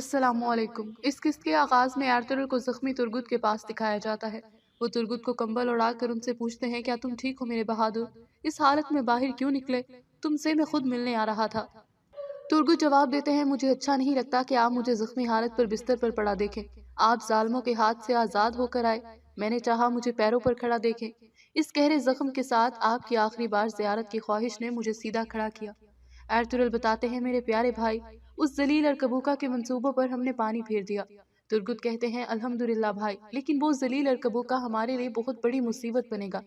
السلام علیکم۔ اس قسط کے آغاز میں ایرترل کو زخمی ترگت کے پاس دکھایا جاتا ہے۔ وہ ترگت کو کمبل اڑا کر ان سے پوچھتے ہیں، کیا تم ٹھیک ہو میرے بہادر؟ اس حالت میں باہر کیوں نکلے؟ تم سے میں خود ملنے آ رہا تھا۔ ترگت جواب دیتے ہیں، مجھے اچھا نہیں لگتا کہ آپ مجھے زخمی حالت پر بستر پر پڑا دیکھیں۔ آپ ظالموں کے ہاتھ سے آزاد ہو کر آئے، میں نے چاہا مجھے پیروں پر کھڑا دیکھیں۔ اس گہرے زخم کے ساتھ آپ کی آخری بار زیارت کی خواہش نے مجھے سیدھا کھڑا کیا۔ ایرترل بتاتے ہیں، میرے پیارے بھائی، اس ذلیل ارکبوکا کے منصوبوں پر ہم نے پانی پھیر دیا۔ ترگت کہتے ہیں، الحمدللہ بھائی، لیکن وہ ذلیل ارکبوکا ہمارے لیے بہت بڑی مصیبت بنے گا۔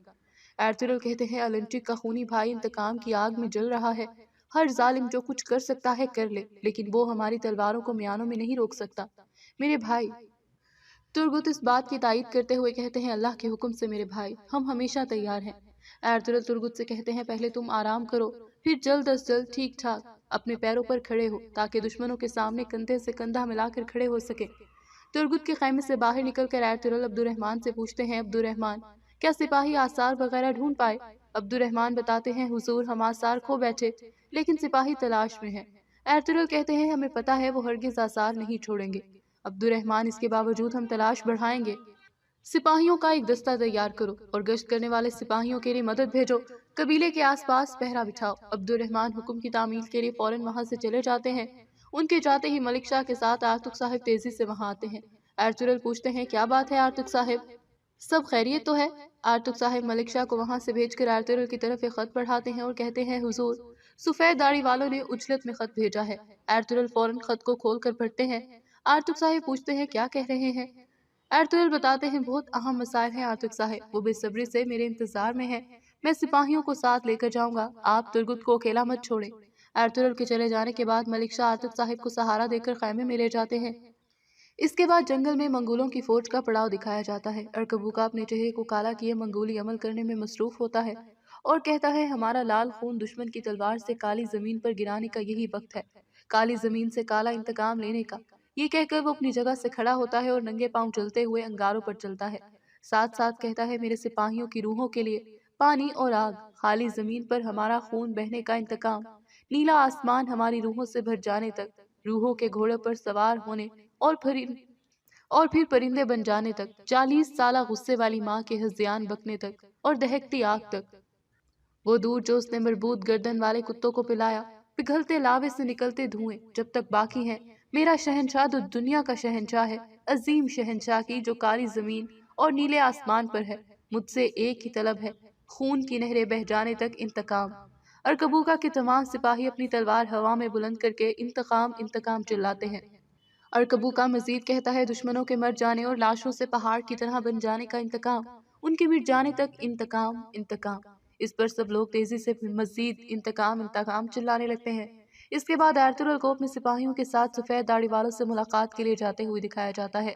ایرترل کہتے ہیں، النٹک کا خونی بھائی انتقام کی آگ میں جل رہا ہے۔ ہر ظالم جو کچھ کر سکتا ہے کر لے، لیکن وہ ہماری تلواروں کو میانوں میں نہیں روک سکتا۔ میرے بھائی، ترگت اس بات کی تائید کرتے ہوئے کہتے ہیں، اللہ کے حکم سے میرے بھائی، ہم ہمیشہ تیار ہیں۔ ایرترل ترگت سے کہتے ہیں، پہلے تم آرام کرو، پھر جلد از جلد ٹھیک ٹھاک اپنے پیروں پر کھڑے ہو تاکہ دشمنوں کے سامنے کندھے سے کندھا ملا کر کھڑے ہو سکے۔ ترگت کے خیمے سے باہر نکل کر ایرترل عبدالرحمن سے پوچھتے ہیں، عبدالرحمن، کیا سپاہی آثار وغیرہ ڈھونڈ پائے؟ عبدالرحمن بتاتے ہیں، حضور، ہم آثار کھو بیٹھے، لیکن سپاہی تلاش میں ہیں۔ ایرترل کہتے ہیں، ہمیں پتہ ہے وہ ہرگز آثار نہیں چھوڑیں گے۔ عبدالرحمن، اس کے باوجود ہم تلاش بڑھائیں گے۔ سپاہیوں کا ایک دستہ تیار کرو اور گشت کرنے والے سپاہیوں کے لیے مدد بھیجو۔ قبیلے کے آس پاس پہرا بٹھاؤ۔ عبدالرحمن حکم کی تعمیل کے لیے فوراً وہاں سے چلے جاتے ہیں۔ ان کے جاتے ہی ملک شاہ کے ساتھ آرتک صاحب تیزی سے وہاں آتے ہیں۔ ایرترل پوچھتے ہیں، کیا بات ہے آرتک صاحب؟ سب خیریت تو ہے؟ آرتک صاحب ملک شاہ کو وہاں سے بھیج کر ایرترل کی طرف ایک خط پڑھاتے ہیں اور کہتے ہیں، حضور، سفید داڑھی والوں نے اجلت میں خط بھیجا ہے۔ ایرترل فوراً خط کو کھول کر پڑھتے ہیں۔ آرتک صاحب پوچھتے ہیں، کیا کہہ رہے ہیں؟ ایرترل بتاتے ہیں، بہت اہم مسائل ہیں آرتک صاحب، وہ بے صبری سے میرے انتظار میں ہیں۔ میں سپاہیوں کو ساتھ لے کر جاؤں گا، آپ ترگت کو اکیلا مت چھوڑیں۔ ایرترل کے چلے جانے کے بعد ملک شاہ آرتک صاحب کو سہارا دے کر خیمے میں لے جاتے ہیں۔ اس کے بعد جنگل میں منگولوں کی فوج کا پڑاؤ دکھایا جاتا ہے۔ ارکبوکا اپنے چہرے کو کالا کیے منگولی عمل کرنے میں مصروف ہوتا ہے اور کہتا ہے، ہمارا لال خون دشمن کی تلوار سے کالی زمین پر گرانے کا یہی وقت ہے، کالی زمین سے کالا انتقام لینے کا۔ یہ کہہ کر وہ اپنی جگہ سے کھڑا ہوتا ہے اور ننگے پاؤں چلتے ہوئے انگاروں پر چلتا ہے۔ ساتھ ساتھ کہتا ہے، میرے سپاہیوں کی روحوں کے لیے پانی اور آگ، خالی زمین پر ہمارا خون بہنے کا انتقام، نیلا آسمان ہماری روحوں سے بھر جانے تک، روحوں کے گھوڑے پر سوار ہونے اور پھر پرندے بن جانے تک، 40 سالہ غصے والی ماں کے ہذیان بکنے تک اور دہکتی آگ تک، وہ دودھ جو اس نے مربوط گردن والے کتوں کو پلایا، پگھلتے لاوے سے نکلتے دھوئیں جب تک باقی ہیں، میرا شہنشاہ جو دنیا کا شہنشاہ ہے، عظیم شہنشاہ کی جو کالی زمین اور نیلے آسمان پر ہے، مجھ سے ایک ہی طلب ہے، خون کی نہریں بہہ جانے تک انتقام۔ ارکبوکا کے تمام سپاہی اپنی تلوار ہوا میں بلند کر کے انتقام انتقام چلاتے ہیں۔ ارکبوکا مزید کہتا ہے، دشمنوں کے مر جانے اور لاشوں سے پہاڑ کی طرح بن جانے کا انتقام، ان کے مٹ جانے تک انتقام انتقام۔ اس پر سب لوگ تیزی سے مزید انتقام انتقام چلانے لگتے ہیں۔ اس کے بعد ایرترل کو اپنے سپاہیوں کے ساتھ سفید داڑھی والوں سے ملاقات کے لیے جاتے ہوئے دکھایا جاتا ہے۔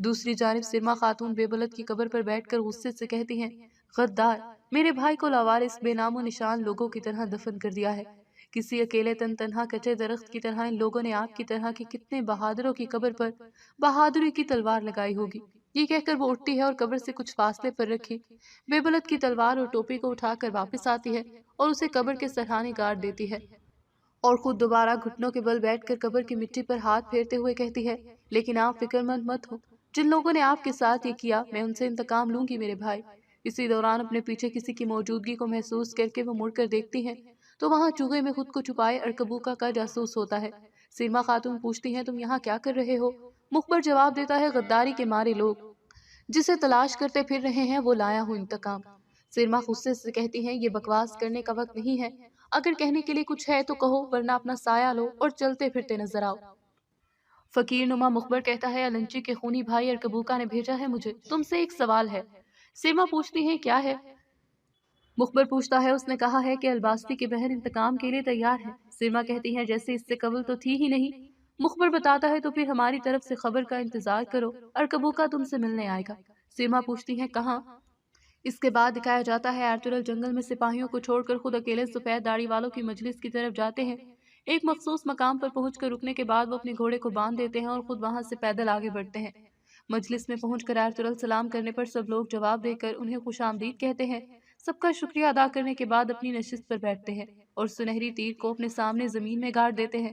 دوسری جانب سرما خاتون بے بلد کی قبر پر بیٹھ کر غصے سے کہتی ہیں، غدار، میرے بھائی کو لاوارث بے نام و نشان لوگوں کی طرح دفن کر دیا ہے۔ کسی اکیلے تن تنہا کچے درخت کی طرح ان لوگوں نے آپ کی طرح کے کتنے بہادروں کی قبر پر بہادری کی تلوار لگائی ہوگی۔ یہ کہہ کر وہ اٹھتی ہے اور قبر سے کچھ فاصلے پر رکھی بے بلد کی تلوار اور ٹوپی کو اٹھا کر واپس آتی ہے اور اسے قبر کے سرہانے گاڑ دیتی ہے اور خود دوبارہ گھٹنوں کے بل بیٹھ کر قبر کی مٹی پر ہاتھ پھیرتے ہوئے کہتی ہے، لیکن آپ فکر مند مت ہو، جن لوگوں نے آپ کے ساتھ یہ کیا، میں ان سے انتقام لوں گی میرے بھائی۔ اسی دوران اپنے پیچھے کسی کی موجودگی کو محسوس کر کے وہ مڑ کر دیکھتی ہیں تو وہاں چوہے میں خود کو چھپائے ارکبوکا کا جاسوس ہوتا ہے۔ سرما خاتون پوچھتی ہیں، تم یہاں کیا کر رہے ہو؟ مخبر جواب دیتا ہے، غداری کے مارے لوگ جسے تلاش کرتے پھر رہے ہیں وہ لایا ہوں انتقام۔ سرما غصے سے کہتی ہیں، یہ بکواس کرنے کا وقت نہیں ہے، اگر کہنے کے لیے کچھ ہے تو کہو، ورنہ اپنا سایہ لو اور چلتے پھرتے نظر آؤ۔ فقیر نما مخبر کہتا ہے، النچی کے خونی بھائی ارکبوکا نے بھیجا ہے مجھے تم سے ایک سوال ہے۔ سرما پوچھتی ہیں، کیا ہے؟ مخبر پوچھتا ہے، اس نے کہا ہے کہ الباستی کی بہن انتقام کے لیے تیار ہے۔ سرما کہتی ہے، جیسے اس سے قبل تو تھی ہی نہیں۔ مخبر بتاتا ہے، تو پھر ہماری طرف سے خبر کا انتظار کرو، ارکبوکا تم سے ملنے آئے گا۔ سرما پوچھتی ہے، کہاں؟ اس کے بعد دکھایا جاتا ہے ایرترل جنگل میں سپاہیوں کو چھوڑ کر خود اکیلے سفید داڑھی والوں کی مجلس کی طرف جاتے ہیں۔ ایک مخصوص مقام پر پہنچ کر رکنے کے بعد وہ اپنے گھوڑے کو باندھ دیتے ہیں اور خود وہاں سے پیدل آگے بڑھتے ہیں۔ مجلس میں پہنچ کر ایرترل سلام کرنے پر سب لوگ جواب دے کر انہیں خوش آمدید کہتے ہیں۔ سب کا شکریہ ادا کرنے کے بعد اپنی نشست پر بیٹھتے ہیں اور سنہری تیر کو اپنے سامنے زمین میں گاڑ دیتے ہیں۔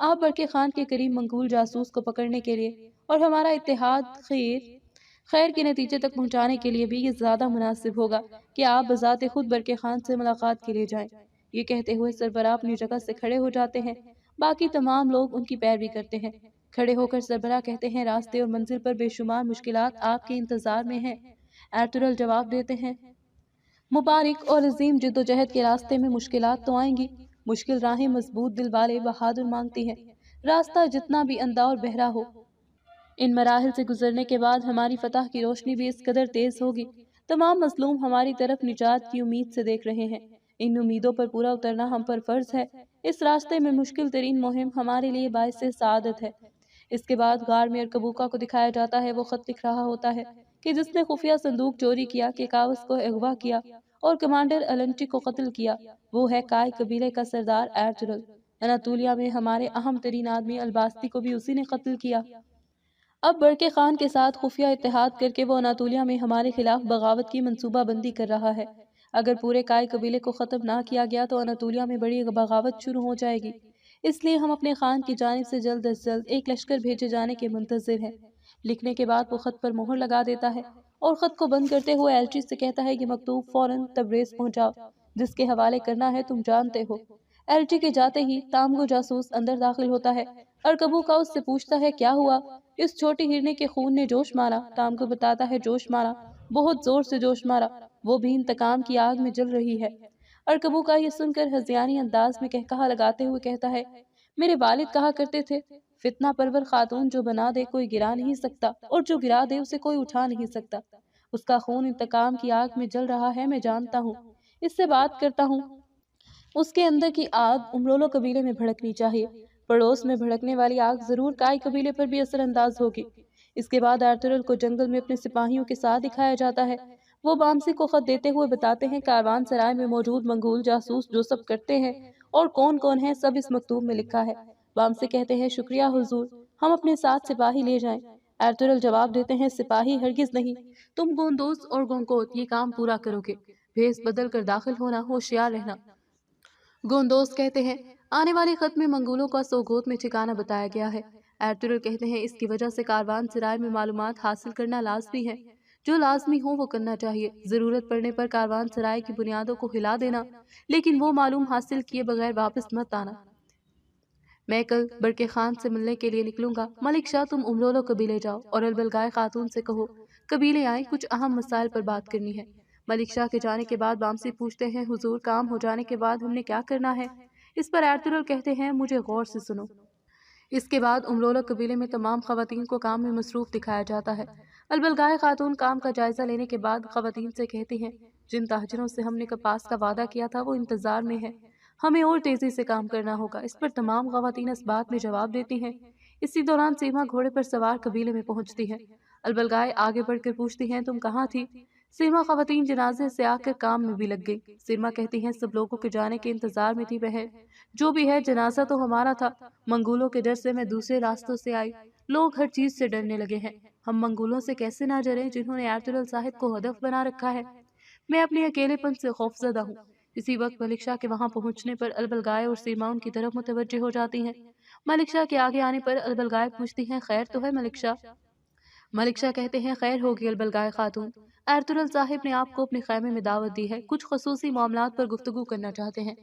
آپ برقع خان کے قریب منقول جاسوس کو پکڑنے کے لیے اور ہمارا اتحاد خیر کے نتیجے تک پہنچانے کے لیے بھی یہ زیادہ مناسب ہوگا کہ آپ بذات خود برقع خان سے ملاقات کے لیے جائیں۔ یہ کہتے ہوئے سربراہ اپنی جگہ سے کھڑے ہو جاتے ہیں۔ باقی تمام لوگ ان کی پیروی کرتے ہیں۔ کھڑے ہو کر سربراہ کہتے ہیں، راستے اور منزل پر بے شمار مشکلات آپ کے انتظار میں ہیں۔ ایرطغرل جواب دیتے ہیں، مبارک اور عظیم جدوجہد کے راستے میں مشکلات تو آئیں گی، مشکل راہیں مضبوط دل والے بہادر مانگتی ہیں۔ راستہ جتنا بھی اندھا اور بہرا ہو، ان مراحل سے گزرنے کے بعد ہماری فتح کی روشنی بھی اس قدر تیز ہوگی۔ تمام مظلوم ہماری طرف نجات کی امید سے دیکھ رہے ہیں۔ ان امیدوں پر پورا اترنا ہم پر فرض ہے۔ اس راستے میں مشکل ترین مہم ہمارے لیے باعث سعادت ہے۔ اس کے بعد غار میں ارکبوکا کو دکھایا جاتا ہے۔ وہ خط لکھ رہا ہوتا ہے کہ جس نے خفیہ صندوق چوری کیا، کیکاوس کو اغوا کیا اور کمانڈر النٹی کو قتل کیا، وہ ہے کائی قبیلے کا سردار ایرطغرل۔ اناطولیہ میں ہمارے اہم ترین آدمی الباستی کو بھی اسی نے قتل کیا۔ اب برقع خان کے ساتھ خفیہ اتحاد کر کے وہ اناطولیہ میں ہمارے خلاف بغاوت کی منصوبہ بندی کر رہا ہے۔ اگر پورے کائی قبیلے کو ختم نہ کیا گیا تو اناطولیہ میں بڑی بغاوت شروع ہو جائے گی۔ اس لیے ہم اپنے خان کی جانب سے جلد از جلد ایک لشکر بھیجے جانے کے منتظر ہیں۔ لکھنے کے بعد وہ خط پر مہر لگا دیتا ہے اور خط کو بند کرتے ہوئے ایلچی سے کہتا ہے کہ مکتوب فوراً تبریز پہنچاؤ، جس کے حوالے کرنا ہے تم جانتے ہو۔ ایلچی کے جاتے ہی تامگو جاسوس اندر داخل ہوتا ہے۔ ارکبوکا اس سے پوچھتا ہے، کیا ہوا؟ اس چھوٹی ہرنے کے خون نے جوش مارا۔ تامگو بتاتا ہے، جوش مارا، بہت زور سے جوش مارا، وہ بھی انتقام کی آگ میں جل رہی ہے۔ ارکبوکا یہ سن کر ہذیانی انداز میں قہقہہ لگاتے ہوئے کہتا ہے، میرے والد کہا کرتے تھے، فتنہ پرور خاتون جو بنا دے کوئی گرا نہیں سکتا، اور جو گرا دے اسے کوئی اٹھا نہیں سکتا۔ اس کا خون انتقام کی آگ میں جل رہا ہے، میں جانتا ہوں، اس سے بات کرتا ہوں۔ اس کے اندر کی آگ امرولو قبیلے میں بھڑکنی چاہیے۔ پڑوس میں بھڑکنے والی آگ ضرور کائی قبیلے پر بھی اثر انداز ہوگی۔ اس کے بعد ایرطغرل کو جنگل میں اپنے سپاہیوں کے ساتھ دکھایا جاتا ہے۔ وہ بامسی کو خط دیتے ہوئے بتاتے ہیں، کاروان سرائے میں موجود منگول جاسوس جو سب کرتے ہیں اور کون کون ہیں سب اس مکتوب میں لکھا ہے۔ بامسی کہتے ہیں، شکریہ حضور، ہم اپنے ساتھ سپاہی لے جائیں۔ ایرطغرل جواب دیتے ہیں، سپاہی ہرگز نہیں، تم گوندوس اور گونکوت یہ کام پورا کرو گے۔ بھیس بدل کر داخل ہونا، ہوشیار رہنا۔ گوندوس کہتے ہیں، آنے والے خط میں منگولوں کا سوگوت میں ٹھکانہ بتایا گیا ہے۔ ایرطغرل کہتے ہیں، اس کی وجہ سے کاروان سرائے میں معلومات حاصل کرنا لازمی ہے۔ جو لازمی ہو وہ کرنا چاہیے۔ ضرورت پڑنے پر کاروان سرائے کی بنیادوں کو ہلا دینا، لیکن وہ معلوم حاصل کیے بغیر واپس مت آنا۔ میں کل برقع خان سے ملنے کے لیے نکلوں گا۔ ملک شاہ، تم امرولو قبیلے جاؤ اور البلگائے خاتون سے کہو قبیلے آئیں، کچھ اہم مسائل پر بات کرنی ہے۔ ملک شاہ کے جانے کے بعد بامسی پوچھتے ہیں، حضور، کام ہو جانے کے بعد ہم نے کیا کرنا ہے؟ اس پر ایرطغرل کہتے ہیں، مجھے غور سے سنو۔ اس کے بعد امرولو قبیلے میں تمام خواتین کو کام میں مصروف دکھایا جاتا ہے۔ البلگائے خاتون کام کا جائزہ لینے کے بعد خواتین سے کہتی ہیں، جن تاجروں سے ہم نے کپاس کا وعدہ کیا تھا وہ انتظار میں ہے، ہمیں اور تیزی سے کام کرنا ہوگا۔ اس پر تمام خواتین اس بات میں جواب دیتی ہیں۔ اسی دوران سیما گھوڑے پر سوار قبیلے میں پہنچتی ہے۔ البلگائے آگے بڑھ کر پوچھتی ہیں، تم کہاں تھی؟ سیما خواتین جنازے سے آ کر کام میں بھی لگ گئی۔ سیما کہتی ہیں، سب لوگوں کے جانے کے انتظار میں تھی بہن، جو بھی ہے جنازہ تو ہمارا تھا، منگولوں کے ڈر سے میں دوسرے راستوں سے آئی، لوگ ہر چیز سے ڈرنے لگے ہیں، ہم منگولوں سے کیسے نہ ڈریں جنہوں نے ایرطغرل صاحب کو ہدف بنا رکھا ہے، میں اپنے اکیلے پن سے خوفزدہ ہوں۔ اسی وقت ملک شاہ کے وہاں پہنچنے پر البلگائے اور سیما ان کی طرف متوجہ ہو جاتی ہیں۔ ملک شاہ کے آگے آنے پر البلگائے پوچھتی ہیں، خیر تو ہے ملک شاہ؟ ملک شاہ کہتے ہیں، خیر ہوگی البلگائے خاتون، ایرطغرل صاحب نے آپ کو اپنے خیمے میں دعوت دی ہے، کچھ خصوصی معاملات پر گفتگو کرنا چاہتے ہیں۔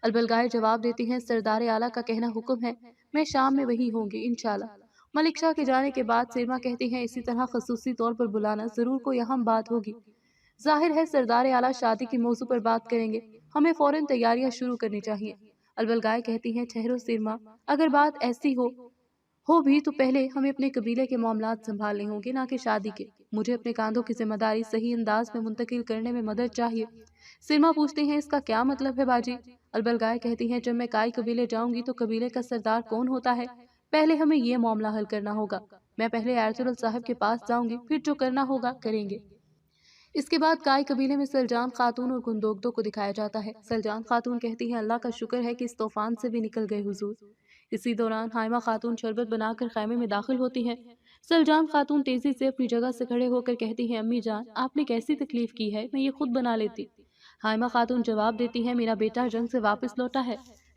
البلگائے جواب دیتی ہیں، سردار اعلیٰ کا کہنا حکم ہے، میں شام میں وہی ہوں گی انشاءاللہ۔ ملک شاہ کے جانے کے بعد سیما کہتی ہیں، اسی طرح خصوصی طور پر بلانا، ضرور کوئی اہم بات ہوگی، ظاہر ہے سردار اعلیٰ شادی کے موضوع پر بات کریں گے، ہمیں فوراً تیاریاں شروع کرنی چاہیے۔ البلگائے کہتی ہیں، ٹھہرو سیما، اگر بات ایسی ہو بھی تو پہلے ہمیں اپنے قبیلے کے معاملات سنبھالنے ہوں گے، نہ کہ شادی کے، مجھے اپنے کاندھوں کی ذمہ داری صحیح انداز میں منتقل کرنے میں مدد چاہیے۔ سیما پوچھتی ہیں، اس کا کیا مطلب ہے باجی؟ البلگائے کہتی ہیں، جب میں کائی قبیلے جاؤں گی تو قبیلے کا سردار کون ہوتا ہے، پہلے ہمیں یہ معاملہ حل کرنا ہوگا، میں پہلے ایرطغرل صاحب کے پاس جاؤں گی، پھر جو کرنا ہوگا کریں گے۔ اس کے بعد کائی قبیلے میں سلجان خاتون اور گندوگدو کو دکھایا جاتا ہے۔ سلجان خاتون کہتی ہیں، اللہ کا شکر ہے کہ اس طوفان سے بھی نکل گئے حضور۔ اسی دوران حائمہ خاتون شربت بنا کر خیمے میں داخل ہوتی ہیں۔ سلجان خاتون تیزی سے اپنی جگہ سے کھڑے ہو کر کہتی ہیں، امی جان، آپ نے کیسی تکلیف کی ہے، میں یہ خود بنا لیتی۔ حائمہ خاتون جواب دیتی ہیں، میرا بیٹا جنگ سے واپس لوٹا ہے،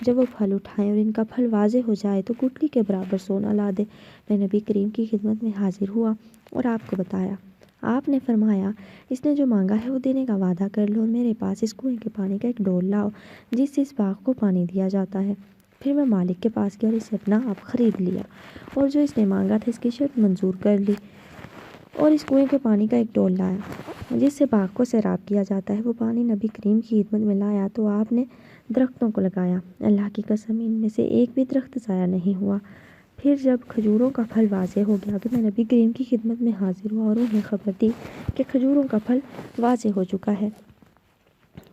جب وہ پھل اٹھائیں اور ان کا پھل واضح ہو جائے تو گٹلی کے برابر سونا لا دے۔ میں نبی کریم کی خدمت میں حاضر ہوا اور آپ کو بتایا۔ آپ نے فرمایا اس نے جو مانگا ہے وہ دینے کا وعدہ کر لو اور میرے پاس اس کنویں کے پانی کا ایک ڈول لاؤ جس سے اس باغ کو پانی دیا جاتا ہے۔ پھر میں مالک کے پاس گیا اور اسے اپنا آپ خرید لیا اور جو اس نے مانگا تھا اس کی شرط منظور کر لی اور اس کنویں کے پانی کا ایک ڈول لایا جس سے باغ کو سیراب کیا جاتا ہے۔ وہ پانی نبی کریم کی خدمت میں لایا تو آپ نے درختوں کو لگایا۔ اللہ کی قسم ان میں سے ایک بھی درخت ضائع نہیں ہوا۔ پھر جب کھجوروں کا پھل واضح ہو گیا تو میں نبی کریم کی خدمت میں حاضر ہوا اور انہیں خبر دی کہ کھجوروں کا پھل واضح ہو چکا ہے۔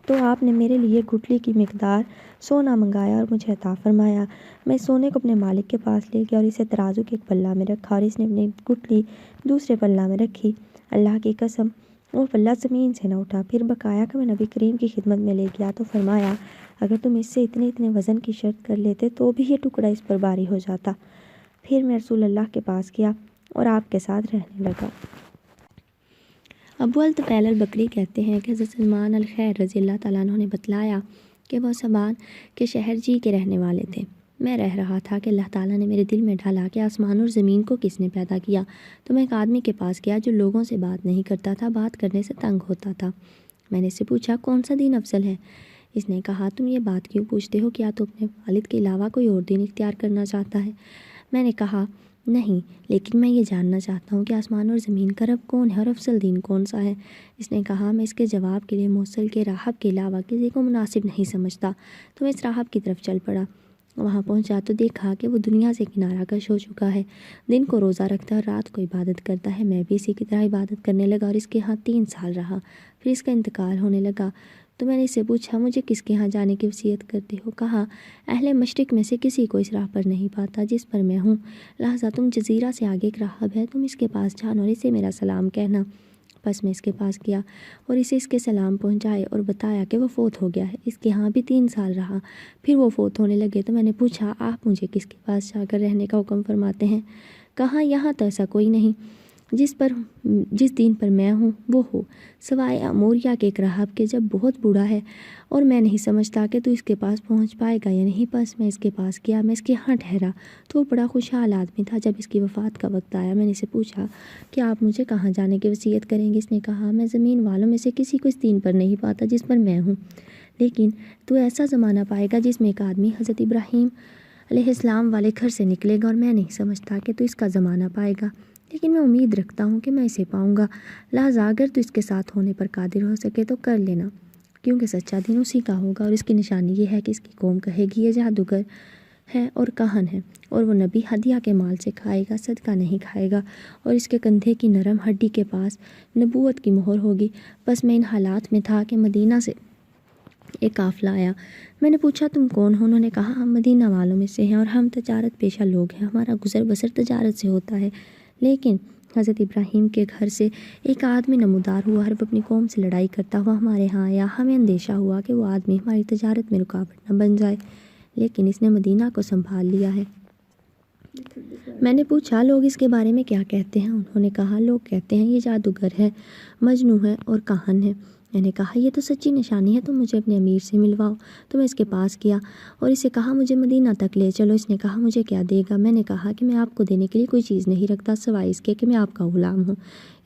تو آپ نے میرے لیے گٹلی کی مقدار سونا منگایا اور مجھے عطا فرمایا۔ میں سونے کو اپنے مالک کے پاس لے گیا اور اسے ترازو کے ایک پلہ میں رکھا اور اس نے اپنی گٹلی دوسرے پلہ میں رکھی۔ اللہ کی قسم وہ پلہ زمین سے نہ اٹھا۔ پھر بقایا کہ میں نبی کریم کی خدمت میں لے گیا تو فرمایا اگر تم اس سے اتنے وزن کی شرط کر لیتے تو بھی یہ ٹکڑا اس پر باری ہو جاتا۔ پھر میں رسول اللہ کے پاس گیا اور آپ کے ساتھ رہنے لگا۔ ابو الطفیل البکری کہتے ہیں کہ حضرت سلمان الخیر رضی اللہ تعالیٰ عنہ نے بتلایا کہ وہ سبان کے شہر جی کے رہنے والے تھے۔ میں رہ رہا تھا کہ اللہ تعالیٰ نے میرے دل میں ڈالا کہ آسمان اور زمین کو کس نے پیدا کیا، تو میں ایک آدمی کے پاس گیا جو لوگوں سے بات نہیں کرتا تھا، بات کرنے سے تنگ ہوتا تھا۔ میں نے اس سے پوچھا کون سا دین افضل ہے؟ اس نے کہا تم یہ بات کیوں پوچھتے ہو، کیا تو اپنے والد کے علاوہ کوئی اور دین اختیار کرنا چاہتا ہے؟ میں نے کہا نہیں، لیکن میں یہ جاننا چاہتا ہوں کہ آسمان اور زمین کا رب کون ہے اور افضل دین کون سا ہے؟ اس نے کہا میں اس کے جواب کے لیے موصل کے راہب کے علاوہ کسی کو مناسب نہیں سمجھتا، تو میں اس راہب کی طرف چل پڑا۔ وہاں پہنچا تو دیکھا کہ وہ دنیا سے کنارہ کش ہو چکا ہے، دن کو روزہ رکھتا ہے اور رات کو عبادت کرتا ہے۔ میں بھی اسی کی طرح عبادت کرنے لگا اور اس کے ہاں 3 سال رہا، پھر اس کا انتقال ہونے لگا۔ تو میں نے اس سے پوچھا مجھے کس کے ہاں جانے کی وصیت کرتے ہو؟ کہا اہل مشرق میں سے کسی کو اس راہ پر نہیں پاتا جس پر میں ہوں، لہٰذا تم جزیرہ سے آگے ایک راہب ہے، تم اس کے پاس جانا اور اسے میرا سلام کہنا۔ بس میں اس کے پاس گیا اور اسے اس کے سلام پہنچائے اور بتایا کہ وہ فوت ہو گیا ہے۔ اس کے ہاں بھی 3 سال رہا، پھر وہ فوت ہونے لگے۔ تو میں نے پوچھا آپ مجھے کس کے پاس جا کر رہنے کا حکم فرماتے ہیں؟ کہا یہاں تو ایسا کوئی نہیں جس دین پر میں ہوں وہ ہو، سوائے اموریہ کے ایک راہب کے جب بہت بوڑھا ہے اور میں نہیں سمجھتا کہ تو اس کے پاس پہنچ پائے گا یا نہیں۔ بس میں اس کے پاس گیا، میں اس کے ہاں ٹھہرا تو وہ بڑا خوشحال آدمی تھا۔ جب اس کی وفات کا وقت آیا میں نے اسے پوچھا کہ آپ مجھے کہاں جانے کی وصیت کریں گے؟ اس نے کہا میں زمین والوں میں سے کسی کو اس دین پر نہیں پاتا جس پر میں ہوں، لیکن تو ایسا زمانہ پائے گا جس میں ایک آدمی حضرت ابراہیم علیہ السلام والے گھر سے نکلے گا اور میں نہیں سمجھتا کہ تو اس کا زمانہ پائے گا، لیکن میں امید رکھتا ہوں کہ میں اسے پاؤں گا، لہٰذا اگر تو اس کے ساتھ ہونے پر قادر ہو سکے تو کر لینا، کیونکہ سچا دین اسی کا ہوگا اور اس کی نشانی یہ ہے کہ اس کی قوم کہے گی یہ جادوگر ہے اور کاہن ہے، اور وہ نبی ہدیہ کے مال سے کھائے گا، صدقہ نہیں کھائے گا، اور اس کے کندھے کی نرم ہڈی کے پاس نبوت کی مہر ہوگی۔ بس میں ان حالات میں تھا کہ مدینہ سے ایک قافلہ آیا۔ میں نے پوچھا تم کون ہو؟ انہوں نے کہا ہم مدینہ والوں میں سے ہیں اور ہم تجارت پیشہ لوگ ہیں، ہمارا گزر بسر تجارت سے ہوتا ہے، لیکن حضرت ابراہیم کے گھر سے ایک آدمی نمودار ہوا اور وہ اپنی قوم سے لڑائی کرتا ہوا ہمارے ہاں آیا۔ ہمیں اندیشہ ہوا کہ وہ آدمی ہماری تجارت میں رکاوٹ نہ بن جائے، لیکن اس نے مدینہ کو سنبھال لیا ہے۔ میں نے پوچھا لوگ اس کے بارے میں کیا کہتے ہیں؟ انہوں نے کہا لوگ کہتے ہیں یہ جادوگر ہے، مجنون ہے اور کاہن ہے۔ میں نے کہا یہ تو سچی نشانی ہے، تم مجھے اپنے امیر سے ملواؤ۔ تو میں اس کے پاس گیا اور اسے کہا مجھے مدینہ تک لے چلو۔ اس نے کہا مجھے کیا دے گا؟ میں نے کہا کہ میں آپ کو دینے کے لیے کوئی چیز نہیں رکھتا سوائے اس کے کہ میں آپ کا غلام ہوں۔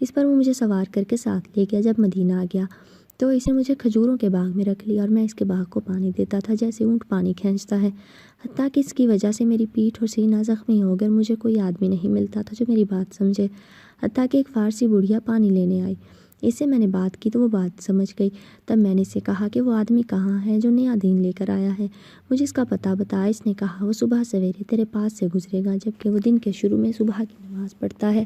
اس پر وہ مجھے سوار کر کے ساتھ لے گیا۔ جب مدینہ آ گیا تو اس نے مجھے کھجوروں کے باغ میں رکھ لیا اور میں اس کے باغ کو پانی دیتا تھا جیسے اونٹ پانی کھینچتا ہے، حتیٰ کہ اس کی وجہ سے میری پیٹھ اور سینہ زخمی ہو گئے، مجھے کوئی آدمی نہیں ملتا تھا جو میری بات سمجھے، حتیٰ کہ ایک فارسی بڑھیا پانی لینے آئی۔ اس سے میں نے بات کی تو وہ بات سمجھ گئی۔ تب میں نے اسے کہا کہ وہ آدمی کہاں ہے جو نیا دین لے کر آیا ہے، مجھے اس کا پتہ بتا۔ اس نے کہا وہ صبح سویرے تیرے پاس سے گزرے گا، جبکہ وہ دن کے شروع میں صبح کی نماز پڑھتا ہے۔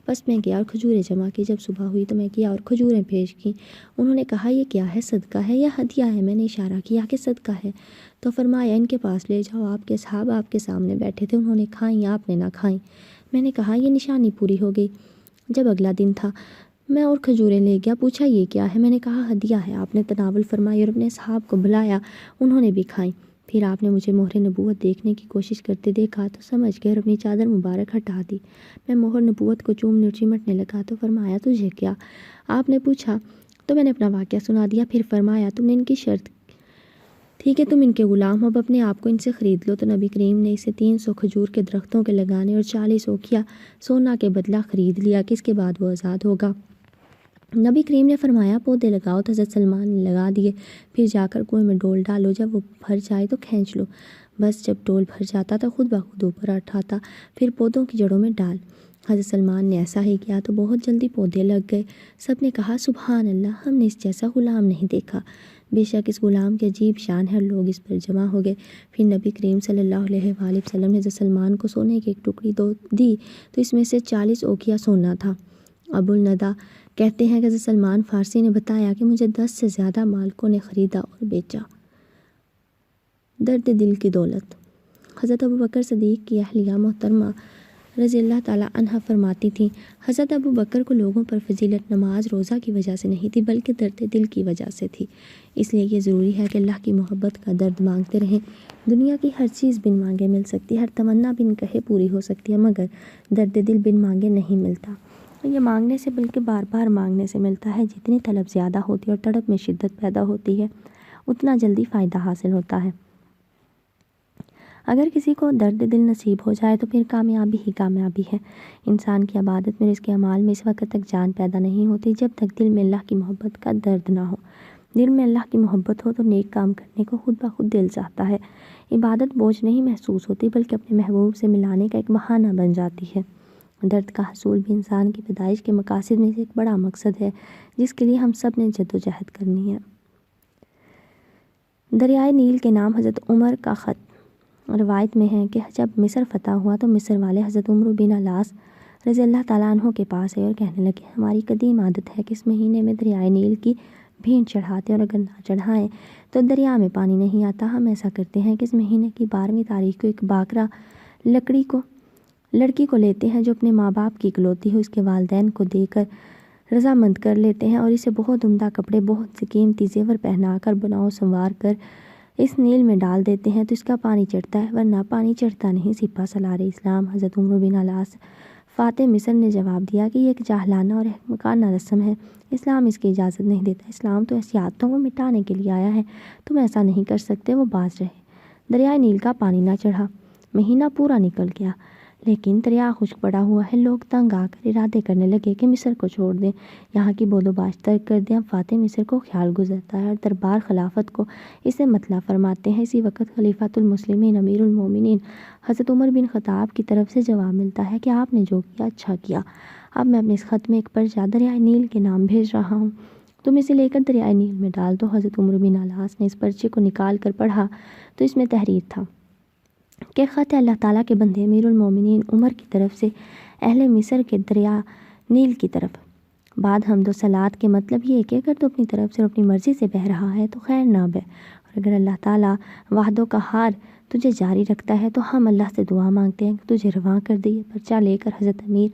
بس میں گیا اور کھجوریں جمع کی۔ جب صبح ہوئی تو میں گیا اور کھجوریں پیش کیں۔ انہوں نے کہا یہ کیا ہے، صدقہ ہے یا ہدیہ ہے؟ میں نے اشارہ کیا کہ صدقہ ہے۔ تو فرمایا ان کے پاس لے جاؤ، آپ کے صحابہ آپ کے سامنے بیٹھے تھے، انہوں نے کھائیں آپ نے نہ کھائیں۔ میں نے کہا یہ نشانی پوری ہو گئی۔ جب اگلا دن تھا میں اور کھجوریں لے گیا، پوچھا یہ کیا ہے؟ میں نے کہا ہدیہ ہے۔ آپ نے تناول فرمائی اور اپنے صحاب کو بلایا، انہوں نے بھی کھائیں۔ پھر آپ نے مجھے مہر نبوت دیکھنے کی کوشش کرتے دیکھا تو سمجھ گئے اور اپنی چادر مبارک ہٹا دی۔ میں مہر نبوت کو چومنے اور چمٹنے لگا تو فرمایا تجھے کیا؟ آپ نے پوچھا تو میں نے اپنا واقعہ سنا دیا۔ پھر فرمایا تم نے ان کی شرط ٹھیک ہے تم ان کے غلام ہو، اب اپنے آپ کو ان سے خرید لو۔ تو نبی کریم نے اسے 300 کھجور کے درختوں کے لگانے اور 40 اوقیہ سونا کے بدلہ خرید لیا کہ اس کے بعد وہ آزاد ہوگا۔ نبی کریم نے فرمایا پودے لگاؤ، تو حضرت سلمان نے لگا دیے۔ پھر جا کر کنویں میں ڈول ڈالو، جب وہ بھر جائے تو کھینچ لو۔ بس جب ڈول بھر جاتا تو خود بخود اوپر اٹھاتا، پھر پودوں کی جڑوں میں ڈال۔ حضرت سلمان نے ایسا ہی کیا تو بہت جلدی پودے لگ گئے۔ سب نے کہا سبحان اللہ، ہم نے اس جیسا غلام نہیں دیکھا، بے شک اس غلام کی عجیب شان ہے۔ اور لوگ اس پر جمع ہو گئے۔ پھر نبی کریم صلی اللہ علیہ وآلہ وسلم نے حضرت سلمان کو سونے کی ایک ٹکڑی دی تو اس میں سے 40 اوقیہ سونا تھا۔ ابو الندہ کہتے ہیں کہ حضرت سلمان فارسی نے بتایا کہ مجھے 10 سے زیادہ مالکوں نے خریدا اور بیچا۔ درد دل کی دولت۔ حضرت ابوبکر صدیق کی اہلیہ محترمہ رضی اللہ تعالیٰ عنہ فرماتی تھیں، حضرت ابوبکر کو لوگوں پر فضیلت نماز روزہ کی وجہ سے نہیں تھی بلکہ درد دل کی وجہ سے تھی۔ اس لیے یہ ضروری ہے کہ اللہ کی محبت کا درد مانگتے رہیں۔ دنیا کی ہر چیز بن مانگے مل سکتی ہے، ہر تمنا بن کہے پوری ہو سکتی ہے، مگر درد دل بن مانگے نہیں ملتا۔ یہ مانگنے سے بلکہ بار بار مانگنے سے ملتا ہے۔ جتنی طلب زیادہ ہوتی ہے اور تڑپ میں شدت پیدا ہوتی ہے، اتنا جلدی فائدہ حاصل ہوتا ہے۔ اگر کسی کو درد دل نصیب ہو جائے تو پھر کامیابی ہی کامیابی ہے۔ انسان کی عبادت میں، اس کے اعمال میں اس وقت تک جان پیدا نہیں ہوتی جب تک دل میں اللہ کی محبت کا درد نہ ہو۔ دل میں اللہ کی محبت ہو تو نیک کام کرنے کو خود بخود دل چاہتا ہے۔ عبادت بوجھ نہیں محسوس ہوتی بلکہ اپنے محبوب سے ملانے کا ایک بہانہ بن جاتی ہے۔ درد کا حصول بھی انسان کی پیدائش کے مقاصد میں سے ایک بڑا مقصد ہے جس کے لیے ہم سب نے جدوجہد کرنی ہے۔ دریائے نیل کے نام حضرت عمر کا خط۔ روایت میں ہے کہ جب مصر فتح ہوا تو مصر والے حضرت عمرو بن علاس رضی اللہ تعالیٰ عنہ کے پاس آئے اور کہنے لگے، ہماری قدیم عادت ہے کہ اس مہینے میں دریائے نیل کی بھینٹ چڑھاتے اور اگر نہ چڑھائیں تو دریا میں پانی نہیں آتا۔ ہم ایسا کرتے ہیں کہ اس مہینے کی 12ویں تاریخ کو ایک باکرا لڑکی کو لیتے ہیں جو اپنے ماں باپ کی اکلوتی ہو، اس کے والدین کو دے کر رضامند کر لیتے ہیں اور اسے بہت عمدہ کپڑے، بہت سے قیمتی زیور پہنا کر، بناؤ سنوار کر اس نیل میں ڈال دیتے ہیں تو اس کا پانی چڑھتا ہے، ورنہ پانی چڑھتا نہیں۔ سپہ سالار اسلام حضرت عمرو بن علاس فاتح مصر نے جواب دیا کہ یہ ایک جاہلانہ اور احمقانہ رسم ہے، اسلام اس کی اجازت نہیں دیتا۔ اسلام تو ایسی عادتوں کو مٹانے کے لیے آیا ہے، تم ایسا نہیں کر سکتے۔ وہ باز رہے۔ دریائے نیل کا پانی نہ چڑھا، مہینہ پورا نکل گیا لیکن دریا خشک پڑا ہوا ہے۔ لوگ تنگ آ کر ارادے کرنے لگے کہ مصر کو چھوڑ دیں، یہاں کی بود و باش ترک کر دیں۔ اب فاتح مصر کو خیال گزرتا ہے اور دربار خلافت کو اسے مطلع فرماتے ہیں۔ اسی وقت خلیفۃ المسلمین امیر المومنین حضرت عمر بن خطاب کی طرف سے جواب ملتا ہے کہ آپ نے جو کیا اچھا کیا، اب میں اپنے اس خط میں ایک پرچہ دریائے نیل کے نام بھیج رہا ہوں، تم اسے لے کر دریائے نیل میں ڈال دو۔ حضرت عمر بن علاس نے اس پرچے کو نکال کر پڑھا تو اس میں تحریر تھا کہ خط ہے اللہ تعالیٰ کے بندے امیر المومنین عمر کی طرف سے اہل مصر کے دریا نیل کی طرف۔ بعد حمد و صلات کے مطلب یہ ہے کہ اگر تو اپنی طرف سے اور اپنی مرضی سے بہہ رہا ہے تو خیر نہ بہ، اور اگر اللہ تعالیٰ وحد و قہار تجھے جاری رکھتا ہے تو ہم اللہ سے دعا مانگتے ہیں کہ تجھے رواں کر دے۔ یہ پرچہ لے کر حضرت امیر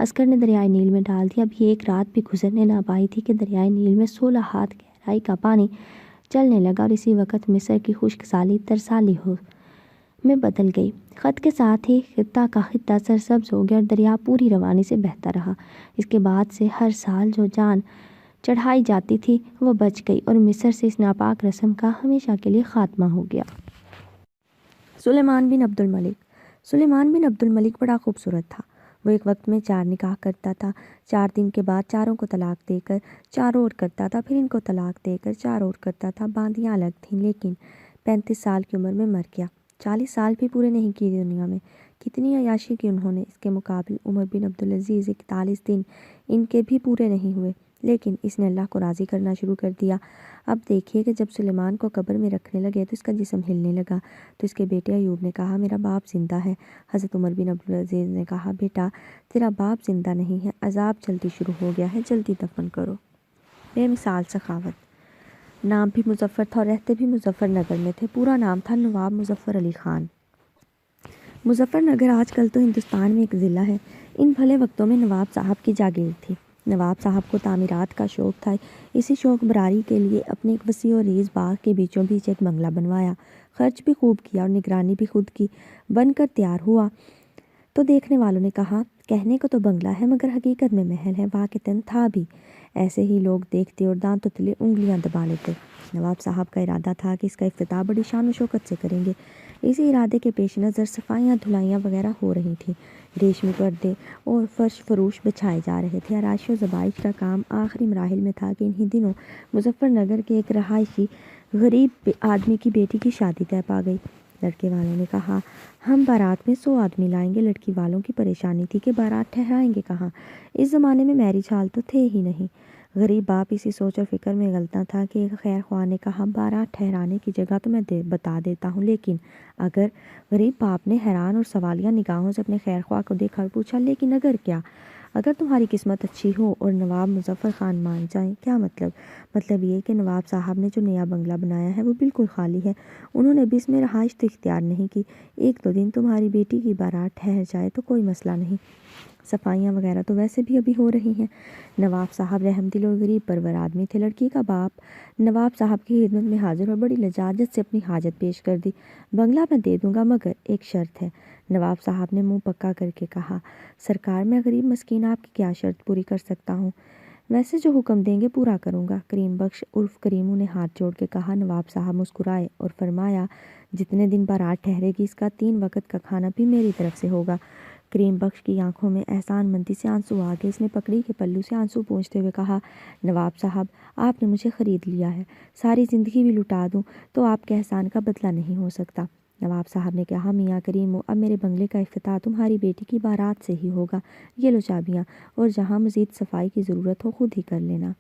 عسکر نے دریائے نیل میں ڈال دیا۔ اب یہ ایک رات بھی گزرنے نہ پائی تھی کہ دریائے نیل میں 16 ہاتھ گہرائی کا پانی چلنے لگا اور اسی وقت مصر کی خشک سالی ترسالی میں بدل گئی۔ خط کے ساتھ ہی خطہ کا خطہ سرسبز ہو گیا اور دریا پوری روانی سے بہتا رہا۔ اس کے بعد سے ہر سال جو جان چڑھائی جاتی تھی وہ بچ گئی اور مصر سے اس ناپاک رسم کا ہمیشہ کے لیے خاتمہ ہو گیا۔ سلیمان بن عبد الملک۔ سلیمان بن عبد الملک بڑا خوبصورت تھا۔ وہ ایک وقت میں 4 نکاح کرتا تھا، 4 دن کے بعد چاروں کو طلاق دے کر 4 اور کرتا تھا، پھر ان کو طلاق دے کر 4 اور کرتا تھا۔ باندیاں الگ تھیں لیکن 35 سال کی عمر میں مر گیا۔ 40 سال بھی پورے نہیں کیے دنیا میں۔ کتنی عیاشی کی انہوں نے۔ اس کے مقابل عمر بن عبدالعزیز 41 دن ان کے بھی پورے نہیں ہوئے لیکن اس نے اللہ کو راضی کرنا شروع کر دیا۔ اب دیکھیے کہ جب سلیمان کو قبر میں رکھنے لگے تو اس کا جسم ہلنے لگا تو اس کے بیٹے ایوب نے کہا میرا باپ زندہ ہے۔ حضرت عمر بن عبدالعزیز نے کہا بیٹا تیرا باپ زندہ نہیں ہے، عذاب جلدی شروع ہو گیا ہے، جلدی دفن کرو۔ بے مثال سخاوت۔ نام بھی مظفر تھا اور رہتے بھی مظفر نگر میں تھے۔ پورا نام تھا نواب مظفر علی خان۔ مظفر نگر آج کل تو ہندوستان میں ایک ضلع ہے۔ ان بھلے وقتوں میں نواب صاحب کی جاگیر تھی۔ نواب صاحب کو تعمیرات کا شوق تھا۔ اسی شوق براری کے لیے اپنے ایک وسیع و ریز باغ کے بیچوں بیچ ایک بنگلہ بنوایا، خرچ بھی خوب کیا اور نگرانی بھی خود کی۔ بن کر تیار ہوا تو دیکھنے والوں نے کہا کہنے کو تو بنگلہ ہے مگر حقیقت میں محل ہے۔ واقعتاً تھا بھی۔ ایسے ہی لوگ دیکھتے اور دانتوں تلے انگلیاں دبا لیتے۔ نواب صاحب کا ارادہ تھا کہ اس کا افتتاح بڑی شان و شوکت سے کریں گے۔ اسی ارادے کے پیش نظر صفائیاں دھلائیاں وغیرہ ہو رہی تھیں، ریشمی پردے اور فرش فروش بچھائے جا رہے تھے۔ آرائش و زبائش کا کام آخری مراحل میں تھا کہ انہی دنوں مظفر نگر کے ایک رہائشی غریب آدمی کی بیٹی کی شادی طے پا گئی۔ لڑکے والوں نے کہا، ہم بارات میں 100 آدمی لائیں گے۔ لڑکی والوں کی پریشانی تھی کہ بارات ٹھہرائیں گے کہاں، اس زمانے میں میرج ہال تو تھے ہی نہیں۔ غریب باپ اسی سوچ اور فکر میں غلطاں تھا کہ ایک خیر خواہ نے کہا، بارات ٹھہرانے کی جگہ تو میں بتا دیتا ہوں، لیکن اگر؟ غریب باپ نے حیران اور سوالیہ نگاہوں سے اپنے خیر خواہ کو دیکھا اور پوچھا، لیکن اگر کیا؟ اگر تمہاری قسمت اچھی ہو اور نواب مظفر خان مان جائیں۔ کیا مطلب؟ مطلب یہ کہ نواب صاحب نے جو نیا بنگلہ بنایا ہے وہ بالکل خالی ہے، انہوں نے بھی اس میں رہائش تو اختیار نہیں کی۔ 1-2 دن تمہاری بیٹی کی بارات ٹھہر جائے تو کوئی مسئلہ نہیں، صفائیاں وغیرہ تو ویسے بھی ابھی ہو رہی ہیں۔ نواب صاحب رحم دل اور غریب پرور آدمی تھے۔ لڑکی کا باپ نواب صاحب کی خدمت میں حاضر اور بڑی لجاجت سے اپنی حاجت پیش کر دی۔ بنگلہ میں دے دوں گا مگر ایک شرط ہے۔ نواب صاحب نے منہ پکا کر کے کہا، سرکار میں غریب مسکین آپ کی کیا شرط پوری کر سکتا ہوں؟ ویسے جو حکم دیں گے پورا کروں گا۔ کریم بخش عرف کریمو نے ہاتھ جوڑ کے کہا۔ نواب صاحب مسکرائے اور فرمایا، جتنے دن بارات ٹھہرے گی اس کا 3 وقت کا کھانا بھی میری طرف سے ہوگا۔ کریم بخش کی آنکھوں میں احسان مندی سے آنسو آ گئے۔ اس نے پکڑی کے پلو سے آنسو پونچھتے ہوئے کہا، نواب صاحب آپ نے مجھے خرید لیا ہے، ساری زندگی بھی لٹا دوں تو آپ کے احسان کا بدلہ نہیں ہو سکتا۔ نواب صاحب نے کہا، میاں کریمو اب میرے بنگلے کا افتتاح تمہاری بیٹی کی بارات سے ہی ہوگا، یہ لو چابیاں، اور جہاں مزید صفائی کی ضرورت ہو خود ہی کر لینا۔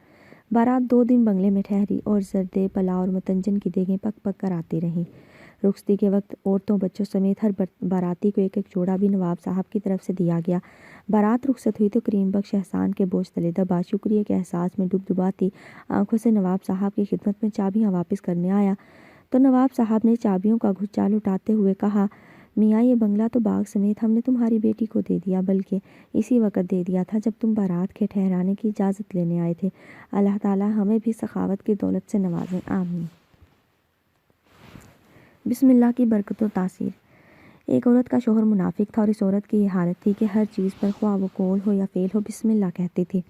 بارات 2 دن بنگلے میں ٹھہری اور زردے، پلاؤ اور متنجن کی دیگیں پک پک کر آتی رہیں۔ رخصتی کے وقت عورتوں بچوں سمیت ہر باراتی کو ایک ایک جوڑا بھی نواب صاحب کی طرف سے دیا گیا۔ بارات رخصت ہوئی تو کریم بخش احسان کے بوجھ تلے دبا شکریہ کے احساس میں ڈبڈباتی آنکھوں سے نواب صاحب کی خدمت میں چابیاں واپس کرنے آیا تو نواب صاحب نے چابیوں کا گچھا لٹاتے ہوئے کہا، میاں یہ بنگلہ تو باغ سمیت ہم نے تمہاری بیٹی کو دے دیا، بلکہ اسی وقت دے دیا تھا جب تم بارات کے ٹھہرانے کی اجازت لینے آئے تھے۔ اللہ تعالیٰ ہمیں بھی سخاوت کی دولت سے نوازیں، آمین۔ بسم اللہ کی برکت و تاثیر۔ ایک عورت کا شوہر منافق تھا اور اس عورت کی یہ حالت تھی کہ ہر چیز پر خواہ وہ قول ہو یا فعل ہو بسم اللہ کہتی تھی۔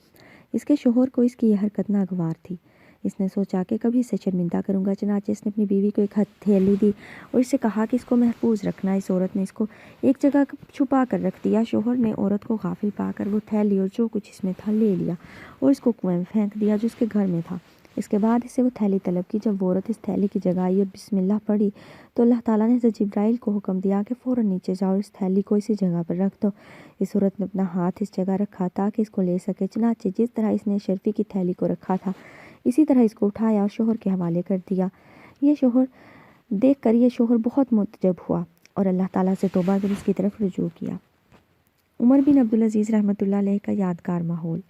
اس کے شوہر کو اس کی یہ حرکت ناگوار تھی۔ اس نے سوچا کہ کبھی اسے شرمندہ کروں گا، چنانچہ اس نے اپنی بیوی کو ایک ہتھیلی دی اور اس سے کہا کہ اس کو محفوظ رکھنا۔ اس عورت نے اس کو ایک جگہ چھپا کر رکھ دیا۔ شوہر نے عورت کو غافل پا کر وہ تھیلی اور جو کچھ اس میں تھا لے لیا اور اس کو کنویں میں پھینک دیا جو اس کے گھر میں تھا۔ اس کے بعد اسے وہ تھیلی طلب کی۔ جب وہ عورت اس تھیلی کی جگہ آئی اور بسم اللہ پڑھی تو اللہ تعالیٰ نے حضرت جبرائیل کو حکم دیا کہ فوراً نیچے جاؤ اور اس تھیلی کو اسی جگہ پر رکھ دو۔ اس عورت نے اپنا ہاتھ اس جگہ رکھا تاکہ اس کو لے سکے، چنانچہ جس طرح اس نے شرفی کی تھیلی کو رکھا تھا اسی طرح اس کو اٹھایا اور شوہر کے حوالے کر دیا۔ دیکھ کر یہ شوہر بہت متعجب ہوا اور اللہ تعالیٰ سے توبہ کر اس کی طرف رجوع کیا۔ عمر بن عبدالعزیز رحمۃ اللہ علیہ کا یادگار ماحول۔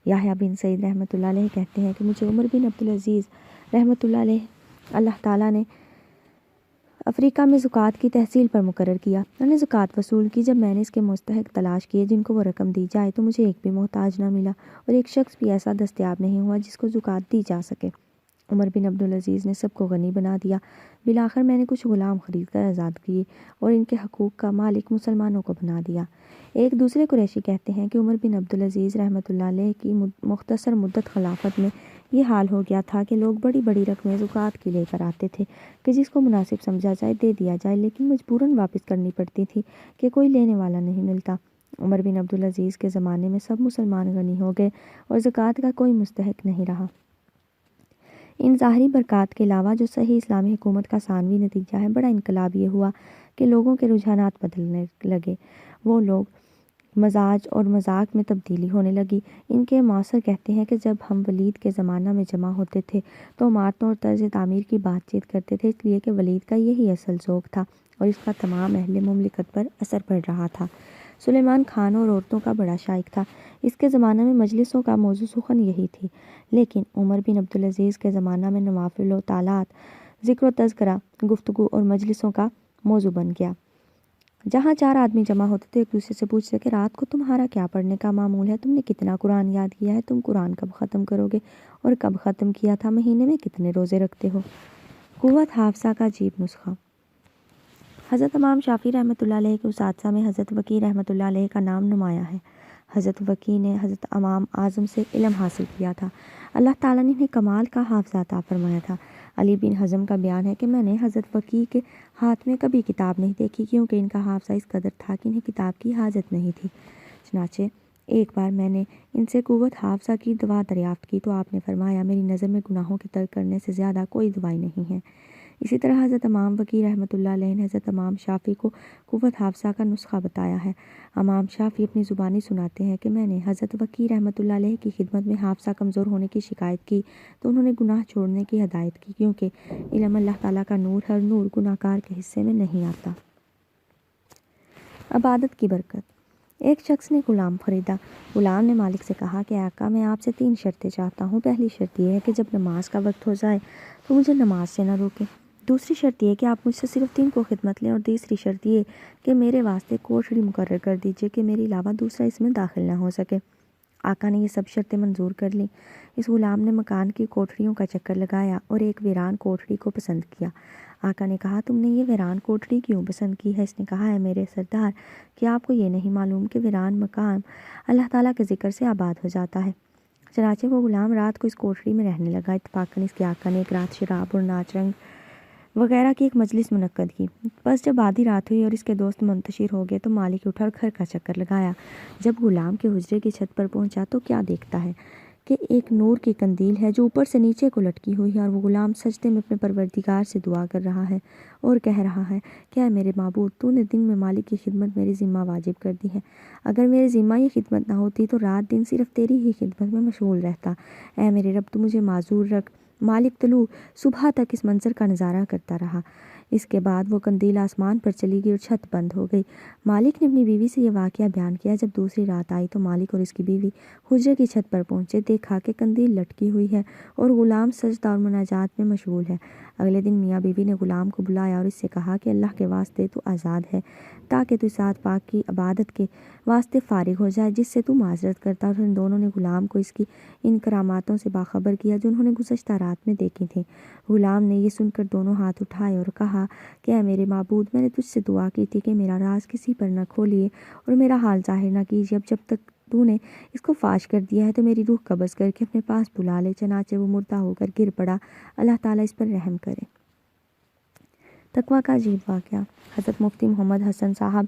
یحییٰ بن سعید رحمۃ اللہ علیہ کہتے ہیں کہ مجھے عمر بن عبدالعزیز رحمۃ اللہ علیہ اللہ تعالیٰ نے افریقہ میں زکوٰۃ کی تحصیل پر مقرر کیا۔ میں نے زکوٰۃ وصول کی۔ جب میں نے اس کے مستحق تلاش کیے جن کو وہ رقم دی جائے تو مجھے ایک بھی محتاج نہ ملا اور ایک شخص بھی ایسا دستیاب نہیں ہوا جس کو زکوٰۃ دی جا سکے۔ عمر بن عبدالعزیز نے سب کو غنی بنا دیا۔ بالآخر میں نے کچھ غلام خرید کر آزاد کیے اور ان کے حقوق کا مالک مسلمانوں کو بنا دیا۔ ایک دوسرے قریشی کہتے ہیں کہ عمر بن عبدالعزیز رحمۃ اللہ علیہ کی مختصر مدت خلافت میں یہ حال ہو گیا تھا کہ لوگ بڑی بڑی رقمیں زکوٰۃ کی لے کر آتے تھے کہ جس کو مناسب سمجھا جائے دے دیا جائے، لیکن مجبوراً واپس کرنی پڑتی تھی کہ کوئی لینے والا نہیں ملتا۔ عمر بن عبدالعزیز کے زمانے میں سب مسلمان غنی ہو گئے اور زکوٰۃ کا کوئی مستحق نہیں رہا۔ ان ظاہری برکات کے علاوہ جو صحیح اسلامی حکومت کا ثانوی نتیجہ ہے، بڑا انقلاب یہ ہوا کہ لوگوں کے رجحانات بدلنے لگے، وہ لوگ مزاج اور مذاق میں تبدیلی ہونے لگی۔ ان کے معاصر کہتے ہیں کہ جب ہم ولید کے زمانہ میں جمع ہوتے تھے تو عمارتوں اور طرز تعمیر کی بات چیت کرتے تھے، اس لیے کہ ولید کا یہی اصل ذوق تھا اور اس کا تمام اہل مملکت پر اثر پڑ رہا تھا۔ سلیمان خانوں اور عورتوں کا بڑا شائق تھا، اس کے زمانہ میں مجلسوں کا موضوع سخن یہی تھی، لیکن عمر بن عبدالعزیز کے زمانہ میں نوافل و طاعات، ذکر و تذکرہ، گفتگو اور مجلسوں کا موضوع بن گیا۔ جہاں 4 آدمی جمع ہوتے تو ایک دوسرے سے پوچھتے کہ رات کو تمہارا کیا پڑھنے کا معمول ہے، تم نے کتنا قرآن یاد کیا ہے، تم قرآن کب ختم کرو گے اور کب ختم کیا تھا، مہینے میں کتنے روزے رکھتے ہو۔ قوت حافظہ کا عجیب نسخہ۔ حضرت امام شافعی رحمۃ اللہ علیہ کے اساتذہ میں حضرت وکیع رحمۃ اللہ علیہ کا نام نمایاں ہے۔ حضرت وکی نے حضرت امام اعظم سے علم حاصل کیا تھا۔ اللہ تعالیٰ نے انہیں کمال کا حافظہ عطا فرمایا تھا۔ علی بن حزم کا بیان ہے کہ میں نے حضرت وکی کے ہاتھ میں کبھی کتاب نہیں دیکھی، کیونکہ ان کا حافظہ اس قدر تھا کہ انہیں کتاب کی حاجت نہیں تھی۔ چنانچہ ایک بار میں نے ان سے قوت حافظہ کی دوا دریافت کی تو آپ نے فرمایا، میری نظر میں گناہوں کے ترک کرنے سے زیادہ کوئی دوائی نہیں ہے۔ اسی طرح حضرت امام وکی رحمۃ اللہ علیہ نے حضرت امام شافعی کو قوت حافظہ کا نسخہ بتایا ہے۔ امام شافعی اپنی زبانی سناتے ہیں کہ میں نے حضرت وکی رحمۃ اللہ علیہ کی خدمت میں حافظہ کمزور ہونے کی شکایت کی تو انہوں نے گناہ چھوڑنے کی ہدایت کی، کیونکہ علم اللہ تعالیٰ کا نور ہے اور نور گناہ گار کے حصے میں نہیں آتا۔ عبادت کی برکت۔ ایک شخص نے غلام خریدا۔ غلام نے مالک سے کہا کہ آقا، میں آپ سے 3 شرطیں چاہتا ہوں۔ پہلی شرط یہ ہے کہ جب نماز کا وقت ہو جائے تو مجھے نماز سے نہ روکیں۔ دوسری شرط یہ کہ آپ مجھ سے صرف 3 کو خدمت لیں، اور تیسری شرط یہ کہ میرے واسطے کوٹھڑی مقرر کر دیجیے کہ میرے علاوہ دوسرا اس میں داخل نہ ہو سکے۔ آقا نے یہ سب شرطیں منظور کر لیں۔ اس غلام نے مکان کی کوٹھڑیوں کا چکر لگایا اور ایک ویران کوٹھڑی کو پسند کیا۔ آقا نے کہا، تم نے یہ ویران کوٹھڑی کیوں پسند کی ہے؟ اس نے کہا، ہے میرے سردار، کہ آپ کو یہ نہیں معلوم کہ ویران مکان اللہ تعالیٰ کے ذکر سے آباد ہو جاتا ہے۔ چنانچہ وہ غلام رات کو اس کوٹھڑی میں رہنے لگا۔ اتفاقاً اس کے آقا نے ایک رات شراب اور ناچ رنگ وغیرہ کی ایک مجلس منعقد کی۔ بس جب آدھی رات ہوئی اور اس کے دوست منتشر ہو گئے تو مالک اٹھا اور گھر کا چکر لگایا۔ جب غلام کے حجرے کی چھت پر پہنچا تو کیا دیکھتا ہے کہ ایک نور کی قندیل ہے جو اوپر سے نیچے کو لٹکی ہوئی ہے، اور وہ غلام سجدے میں اپنے پروردگار سے دعا کر رہا ہے اور کہہ رہا ہے کہ اے میرے معبود، تو نے دن میں مالک کی خدمت میری ذمہ واجب کر دی ہے۔ اگر میرے ذمہ یہ خدمت نہ ہوتی تو رات دن صرف تیری ہی خدمت میں مشغول رہتا۔ اے میرے رب، تو مجھے معذور رکھ۔ مالک طلوع صبح تک اس منظر کا نظارہ کرتا رہا۔ اس کے بعد وہ قندیل آسمان پر چلی گئی اور چھت بند ہو گئی۔ مالک نے اپنی بیوی سے یہ واقعہ بیان کیا۔ جب دوسری رات آئی تو مالک اور اس کی بیوی حجرے کی چھت پر پہنچے، دیکھا کہ قندیل لٹکی ہوئی ہے اور غلام سجدہ اور مناجات میں مشغول ہے۔ اگلے دن میاں بیوی نے غلام کو بلایا اور اس سے کہا کہ اللہ کے واسطے تو آزاد ہے، تاکہ تو ذات پاک کی عبادت کے واسطے فارغ ہو جائے جس سے تو معذرت کرتا۔ اور ان دونوں نے غلام کو اس کی ان کراماتوں سے باخبر کیا جو انہوں نے گزشتہ رات میں دیکھی تھیں۔ غلام نے یہ سن کر دونوں ہاتھ اٹھائے اور کہا کہ اے میرے معبود، میں نے تجھ سے دعا کی تھی کہ میرا راز کسی پر نہ کھولیے اور میرا حال ظاہر نہ کیجیے۔ اب جب تک تو نے اس کو فاش کر دیا ہے تو میری روح قبض کر کے اپنے پاس بلا لے۔ چنانچہ وہ مردہ ہو کر گر پڑا۔ اللہ تعالیٰ اس پر رحم کرے۔ تقویٰ کا عجیب واقعہ۔ حضرت مفتی محمد حسن صاحب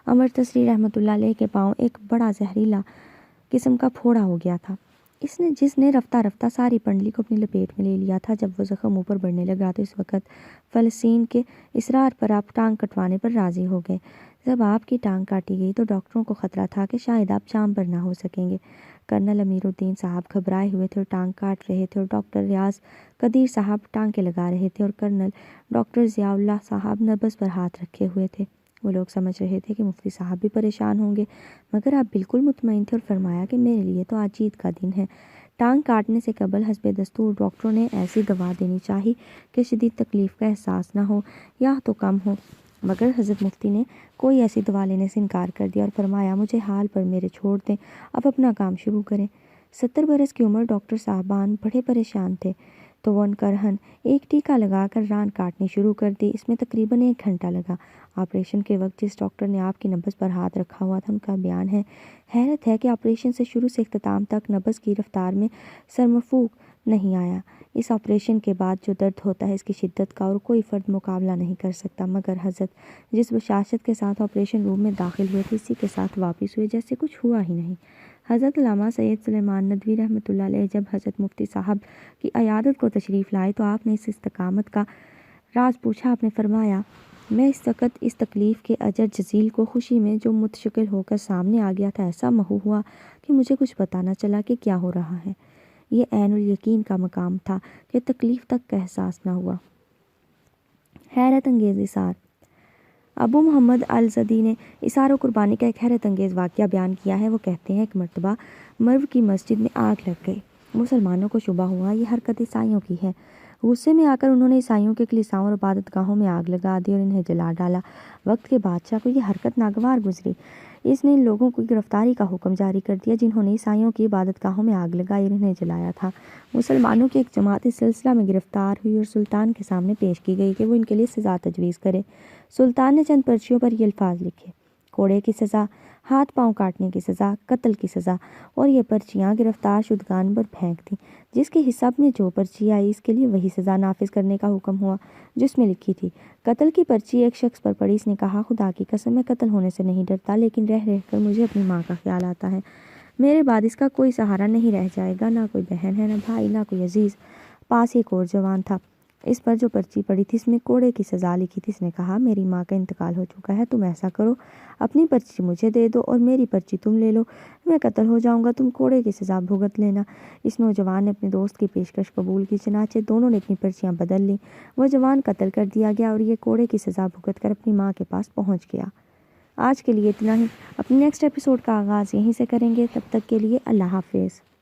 امر تسری رحمۃ اللہ علیہ کے پاؤں ایک بڑا زہریلا قسم کا پھوڑا ہو گیا تھا، جس نے رفتہ رفتہ ساری پنڈلی کو اپنی لپیٹ میں لے لیا تھا۔ جب وہ زخم اوپر بڑھنے لگا تو اس وقت فلسطین کے اصرار پر آپ ٹانگ کٹوانے پر راضی ہو گئے۔ جب آپ کی ٹانگ کاٹی گئی تو ڈاکٹروں کو خطرہ تھا کہ شاید آپ شام پر نہ ہو سکیں گے۔ کرنل امیر الدین صاحب گھبرائے ہوئے تھے اور ٹانگ کاٹ رہے تھے، اور ڈاکٹر ریاض قدیر صاحب ٹانگیں لگا رہے تھے، اور کرنل ڈاکٹر ضیاء اللہ صاحب نبض پر ہاتھ رکھے ہوئے تھے۔ وہ لوگ سمجھ رہے تھے کہ مفتی صاحب بھی پریشان ہوں گے، مگر آپ بالکل مطمئن تھے اور فرمایا کہ میرے لیے تو آج عید کا دن ہے۔ ٹانگ کاٹنے سے قبل حسب دستور ڈاکٹروں نے ایسی دوا دینی چاہی کہ شدید تکلیف کا احساس نہ ہو یا تو کم ہو، مگر حضرت مفتی نے کوئی ایسی دوا لینے سے انکار کر دیا اور فرمایا، مجھے حال پر میرے چھوڑ دیں، اب اپنا کام شروع کریں۔ 70 برس کی عمر ڈاکٹر صاحبان بڑے پریشان تھے، تو وہ انکرہن ایک ٹیکہ لگا کر ران کاٹنی شروع کر دی۔ اس میں تقریباً 1 گھنٹہ لگا۔ آپریشن کے وقت جس ڈاکٹر نے آپ کی نبض پر ہاتھ رکھا ہوا تھا، ان کا بیان ہے، حیرت ہے کہ آپریشن سے شروع سے اختتام تک نبض کی رفتار میں سرمفوق نہیں آیا۔ اس آپریشن کے بعد جو درد ہوتا ہے اس کی شدت کا اور کوئی فرد مقابلہ نہیں کر سکتا، مگر حضرت جس بشاشت کے ساتھ آپریشن روم میں داخل ہوئے تھے اسی کے ساتھ واپس ہوئے جیسے کچھ ہوا ہی نہیں۔ حضرت علامہ سید سلیمان ندوی رحمۃ اللہ علیہ جب حضرت مفتی صاحب کی عیادت کو تشریف لائے تو آپ نے اس استقامت کا راز پوچھا۔ آپ نے فرمایا، میں اس وقت اس تکلیف کے اجر جزیل کو خوشی میں جو متشکل ہو کر سامنے آ گیا تھا ایسا محو ہوا کہ مجھے کچھ پتہ نہ چلا کہ کیا ہو رہا ہے۔ یہ عین الیقین کا مقام تھا کہ تکلیف تک کا احساس نہ ہوا۔ حیرت انگیز اثار۔ ابو محمد الزدی نے اثار و قربانی کا ایک حیرت انگیز واقعہ بیان کیا ہے۔ وہ کہتے ہیں، ایک مرتبہ مرو کی مسجد میں آگ لگ گئی۔ مسلمانوں کو شبہ ہوا یہ حرکت عیسائیوں کی ہے۔ غصے میں آ کر انہوں نے عیسائیوں کے کلیساؤں اور عبادت گاہوں میں آگ لگا دی اور انہیں جلا ڈالا۔ وقت کے بادشاہ کو یہ حرکت ناگوار گزری۔ اس نے ان لوگوں کی گرفتاری کا حکم جاری کر دیا جنہوں نے عیسائیوں کی عبادت گاہوں میں آگ لگائی اور انہیں جلایا تھا۔ مسلمانوں کی ایک جماعت اس سلسلہ میں گرفتار ہوئی اور سلطان کے سامنے پیش کی گئی کہ وہ ان کے لیے سزا تجویز کرے۔ سلطان نے چند پرچیوں پر یہ الفاظ لکھے، کوڑے کی سزا، ہاتھ پاؤں کاٹنے کی سزا، قتل کی سزا، اور یہ پرچیاں گرفتار شدگان پر پھینک دیں۔ جس کے حساب میں جو پرچی آئی اس کے لیے وہی سزا نافذ کرنے کا حکم ہوا جس میں لکھی تھی۔ قتل کی پرچی ایک شخص پر پڑی۔ اس نے کہا، خدا کی قسم میں قتل ہونے سے نہیں ڈرتا، لیکن رہ رہ کر مجھے اپنی ماں کا خیال آتا ہے۔ میرے بعد اس کا کوئی سہارا نہیں رہ جائے گا، نہ کوئی بہن ہے، نہ بھائی، نہ کوئی عزیز۔ پاس ایک اور جوان تھا، اس پر جو پرچی پڑی تھی اس میں کوڑے کی سزا لکھی تھی۔ اس نے کہا، میری ماں کا انتقال ہو چکا ہے، تم ایسا کرو اپنی پرچی مجھے دے دو اور میری پرچی تم لے لو، میں قتل ہو جاؤں گا، تم کوڑے کی سزا بھگت لینا۔ اس نوجوان نے اپنے دوست کی پیشکش قبول کی، چنانچہ دونوں نے اپنی پرچیاں بدل لیں۔ وہ جوان قتل کر دیا گیا اور یہ کوڑے کی سزا بھگت کر اپنی ماں کے پاس پہنچ گیا۔ آج کے لیے اتنا ہی۔ اپنی نیکسٹ ایپیسوڈ کا آغاز یہیں سے کریں گے، تب تک کے لیے اللہ حافظ۔